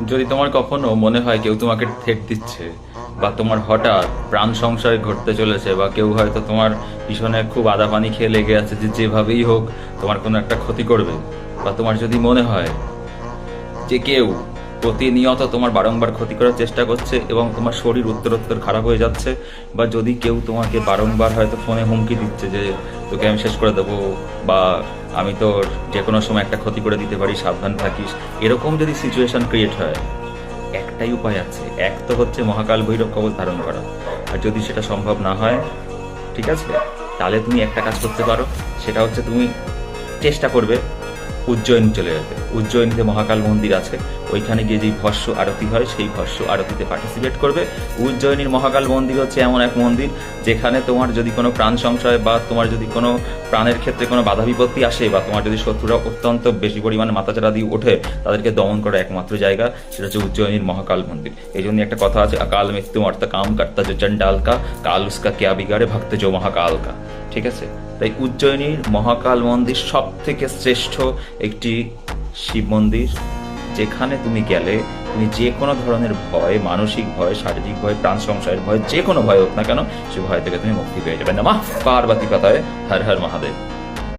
যদি তোমার কখনো মনে হয় কেউ তোমাকে ঠেট দিচ্ছে, বা তোমার হঠাৎ প্রাণ সংশয় ঘটতে চলেছে, বা কেউ হয়তো তোমার পিছনে খুব আদা পানি খেয়ে লেগে আছে যে যেভাবেই হোক তোমার কোনো একটা ক্ষতি করবে, বা তোমার যদি মনে হয় যে কেউ প্রতিনিয়ত তোমার বারংবার ক্ষতি করার চেষ্টা করছে এবং তোমার শরীর উত্তরোত্তর খারাপ হয়ে যাচ্ছে, বা যদি কেউ তোমাকে বারংবার হয়তো ফোনে হুমকি দিচ্ছে যে তোকে আমি শেষ করে দেবো, বা আমি তোর যে কোনো সময় একটা ক্ষতি করে দিতে পারি, সাবধান থাকিস, এরকম যদি সিচুয়েশন ক্রিয়েট হয়, একটাই উপায় আছে। এক তো হচ্ছে মহাকাল ভৈরব কবচ ধারণ করা, আর যদি সেটা সম্ভব না হয়, ঠিক আছে, তাহলে তুমি একটা কাজ করতে পারো। সেটা হচ্ছে তুমি চেষ্টা করবে উজ্জয়িনী চলে যেতে। উজ্জয়িনীতে মহাকাল মন্দির আছে, ওইখানে গিয়ে যেই ভস্য আরতি হয় সেই ভস্য আরতিতে পার্টিসিপেট করবে। উজ্জয়িনীর মহাকাল মন্দির হচ্ছে এমন এক মন্দির যেখানে তোমার যদি কোনো প্রাণ সংশয়, বা তোমার যদি কোনো প্রাণের ক্ষেত্রে কোনো বাধা বিপত্তি আসে, বা তোমার যদি শত্রুরা অত্যন্ত বেশি পরিমাণে মাথাচাড়া দিয়ে ওঠে, তাদেরকে দমন করার একমাত্র জায়গা সেটা হচ্ছে উজ্জয়িনীর মহাকাল মন্দির। এই জন্য একটা কথা আছে, অকাল মৃত্যু মর্ত কাম কর্তা যে চণ্ডাল কা, কাল উসকা ক্যা বিগাড়ে ভক্ত जो মহাকাল কা। ঠিক আছে, তাই উজ্জয়িনীর মহাকাল মন্দির সব থেকে শ্রেষ্ঠ একটি শিব মন্দির, যেখানে তুমি গেলে তুমি যে কোনো ধরনের ভয়, মানসিক ভয়, শারীরিক ভয়, প্রাণ সংশয়ের ভয়, যে কোনো ভয় হোক না কেন, সে ভয় থেকে তুমি মুক্তি পেয়ে যাবে। নমঃ পার্বতী পাতায়, হর হর মহাদেব।